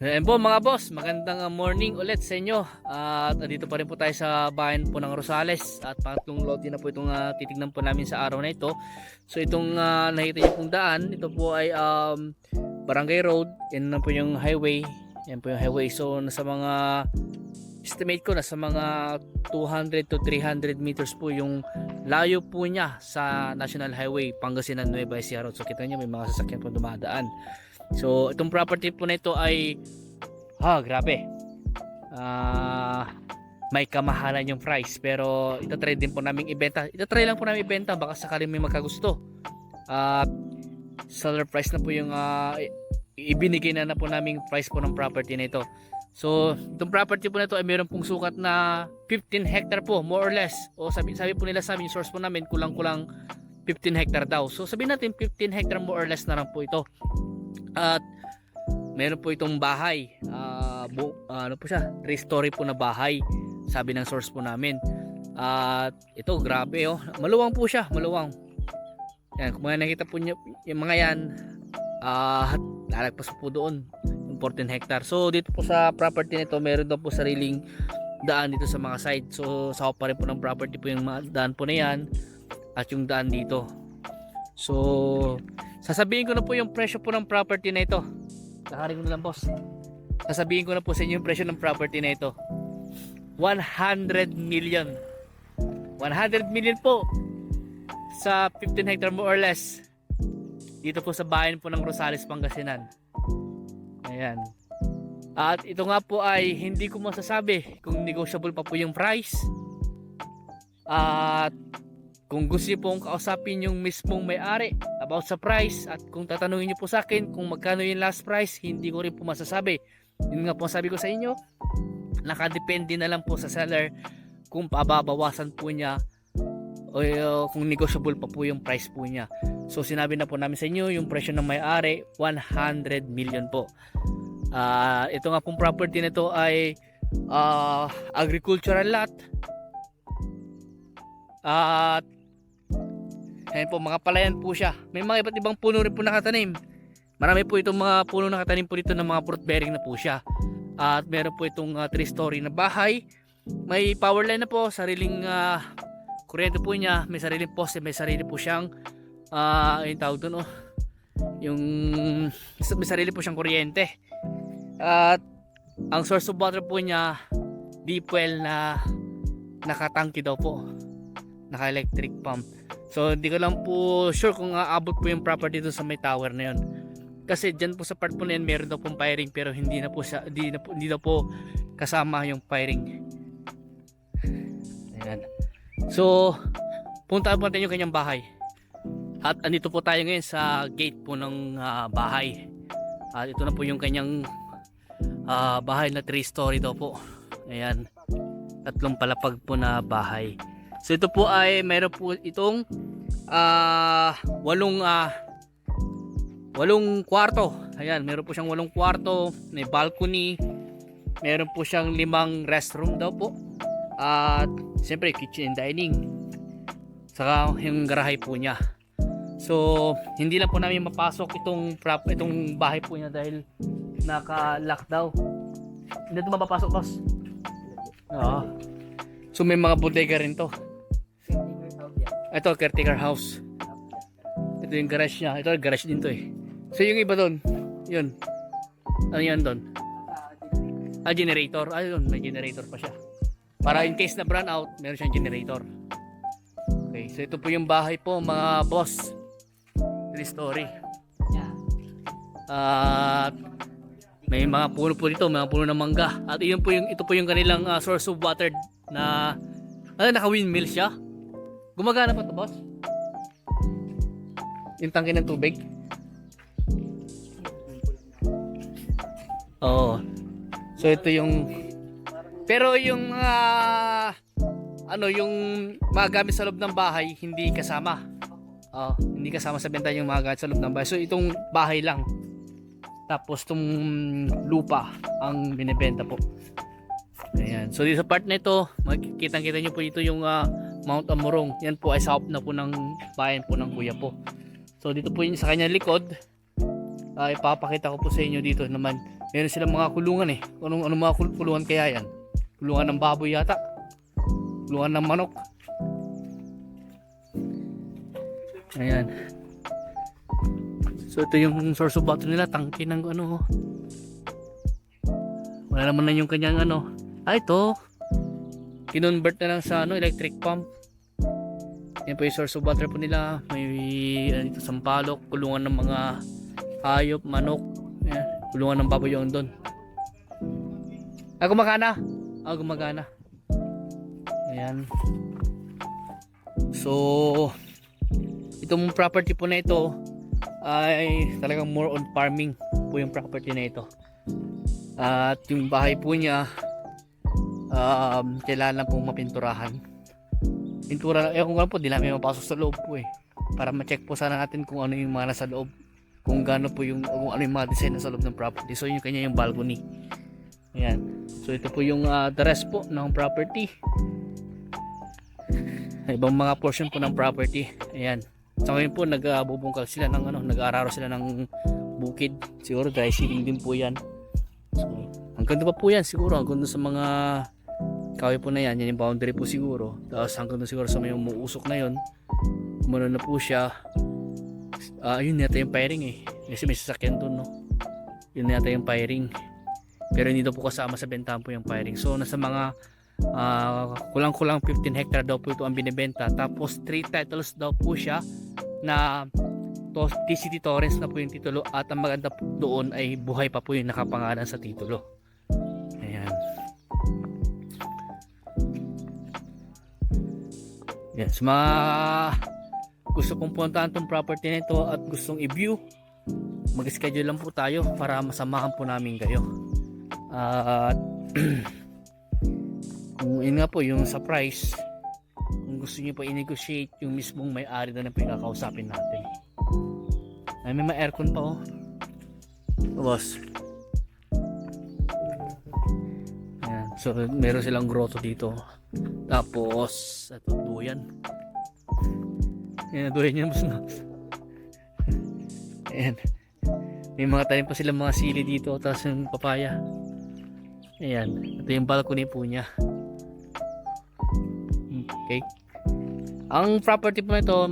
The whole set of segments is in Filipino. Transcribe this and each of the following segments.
Ayan po mga boss, magandang morning ulit sa inyo. At dito pa rin po tayo sa bayan po ng Rosales. At pangatlong loading na po itong titignan po namin sa araw na ito. So itong nakita niyo pong daan, ito po ay Barangay Road. Yan na po yung highway. Yan po yung highway. So nasa mga estimate ko, nasa mga 200 to 300 meters po yung layo po niya sa National Highway Pangasinan Nueva Ecija Road. So kita niyo may mga sasakyan po dumadaan. So itong property po na ito ay grabe. May kamahalan yung price, pero itatry din po namin ibenta. Itatry lang po namin ibenta, baka sakaling may magkagusto. Seller price na po yung ibinigay na po namin price po ng property na ito. So itong property po na ito ay mayroon pong sukat na 15 hectare po, more or less. O sabi po nila sa amin, source po namin, kulang-kulang 15 hectare daw. So sabihin natin 15 hectare more or less na lang po ito. At meron po itong bahay, ano po siya, 3-story po na bahay, sabi ng source po namin. At ito grabe maluwang po siya, maluwang. Yan, kung nakita po niyo yung mga yan, lalagpas po doon yung 14 hectare. So dito po sa property nito, meron daw po sariling daan dito sa mga side. So sa pa rin po ng property po yung daan po na yan at yung daan dito. So sasabihin ko na po yung presyo po ng property na ito. Kakarin ko na lang, boss. Sasabihin ko na po sa inyo yung presyo ng property na ito. 100 million. 100 million po sa 15 hectare more or less. Dito po sa bayan po ng Rosales, Pangasinan. Ayan. At ito nga po ay hindi ko masasabi kung negotiable pa po yung price. At kung gusto niyo pong kausapin yung mismong may-ari about sa price, at kung tatanungin niyo po sa akin kung magkano yung last price, hindi ko rin po masasabi. Yun nga po sabi ko sa inyo, nakadepende na lang po sa seller kung pababawasan po niya o kung negotiable pa po yung price po niya. So sinabi na po namin sa inyo yung presyo ng may-ari, 100 million po. Ito nga pong property na ito ay agricultural lot. At ayan po, mga palayan po siya. May mga iba't ibang puno rin po nakatanim. Marami po itong mga puno nakatanim po dito ng mga fruit bearing na po siya. At meron po itong 3-story na bahay. May power line na po, sariling kuryente po niya, may sariling poste, may sarili po siyang yung tawag doon yung may sarili po siyang kuryente. At ang source of water po niya, deep well na nakatangki daw po, naka electric pump. So hindi ko lang po sure kung aabot po yung property dito sa may tower na yun. Kasi dyan po sa part po na yan meron daw pong firing, pero hindi na po hindi daw po kasama yung firing. Ayan. So punta po natin yung kanyang bahay. At andito po tayo ngayon sa gate po ng bahay. At ito na po yung kanyang bahay na 3-story daw po. Ayan. 3 palapag po na bahay. So ito po ay mayroon po itong 8 kwarto. Ayan, meron po siyang 8 kwarto, may balcony, meron po siyang 5 restroom daw po. At siyempre kitchen and dining. Saka yung garahe po niya. So hindi lang po namin mapasok itong bahay po niya dahil naka-lock daw. Hindi ito mapapasok, boss. Oo. So may mga bodega rin to. Ito, caretaker house. Ito yung garage niya. Ito, garage din to eh. So yung iba doon, yun. Ano yan doon? Generator. Yun, may generator pa siya. Para in case na brownout out, meron siyang generator. Okay, so ito po yung bahay po, mga boss. 3-story. At may mga puno po dito, mga puno ng mangga. At ito po yung kanilang source of water na naka-windmill siya. Gumagana pa to, boss? Yung tangke ng tubig? Oo. So ito yung pero yung yung mga gamit sa loob ng bahay hindi kasama. Hindi kasama sa benta yung mga gamit sa loob ng bahay. So itong bahay lang. Tapos itong lupa ang binebenta po. Ayan. So dito sa part na ito, makikita nyo po dito yung Mount Amurong. Yan po ay sakop na po ng bayan po ng kuya po. So dito po yun sa kanyang likod. ipapakita ko po sa inyo dito naman. Meron silang mga kulungan eh. Anong mga kulungan kaya yan? Kulungan ng baboy yata. Kulungan ng manok. Ayan. So ito yung source of water nila, tangke ng ano. Wala naman na yung kanyang ano. Ito. Kinonvert na lang sa electric pump. Yan po yung source of water po nila. May dito sampalok, kulungan ng mga hayop, manok. Ayan. Kulungan ng baboy yung doon. Gumagana. Gumagana. Ayan. So itong property po na ito ay talagang more on farming po yung property na ito. At yung bahay po niya kailangan pong mapinturahan. Pintura, kung ano po, di namin mapasok sa loob po eh. Para ma-check po sana natin kung ano yung mga nasa loob. Kung ano yung mga design sa loob ng property. So yung kanya yung balcony. Ayan. So ito po yung the rest po ng property. Ibang mga portion po ng property. Ayan. Sa ngayon po nagbubungkal sila ng nag-aararo sila ng bukid. Siguro dry seeding din po 'yan. So, hanggang doon pa po 'yan siguro, hanggang doon sa mga kahoy po na 'yan, yan yung boundary po siguro. Tapos hanggang doon siguro sa may umuusok na 'yon. Umano na po siya. Yun yata yung firing eh. Kasi may sasakyan doon, no. Yun yata yung firing. Pero hindi daw po kasama sa bentahan po yung firing. So nasa mga kulang-kulang 15 hectare daw po ito ang binibenta. Tapos 3 titles daw po siya na TCT Torrens na po yung titulo. At ang maganda po doon ay buhay pa po yung nakapangalan sa titulo. Ayan. Yan. So mga gusto pong puntahan tong property na ito at gustong i-view, mag-schedule lang po tayo para masamahan po namin kayo. At kung yun nga po yung sa price, kung gusto niyo po i-negotiate, yung mismong may-ari na po yung kakausapin natin. Ay, may ma-aircon pa oh. Boss. Ayan. So meron silang grotto dito. Tapos ito duyan. Ayan, duyan niya mas na. Ayan. May mga tanim pa silang mga sili dito. Tapos yung papaya. Ayan. Ito yung balcony po niya. Okay. Ang property po nito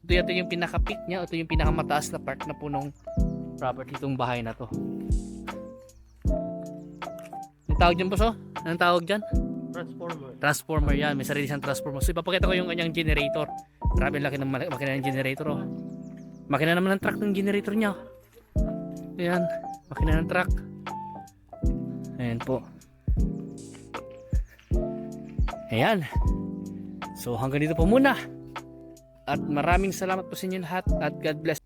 ito yata yung pinaka-peak niya, ito yung pinakamataas na part na po ng property itong bahay na to. Anong tawag dyan po so? Anong tawag dyan? Transformer yan, may sarili siyang transformer. So ipapakita ko yung kanyang generator. Grabe laki ng makina ng generator oh. Makina naman ng truck ng generator niya. Ayan, makina ng truck. Ayan po. Ayan. So hanggang dito po muna. At maraming salamat po sa inyo lahat at God bless.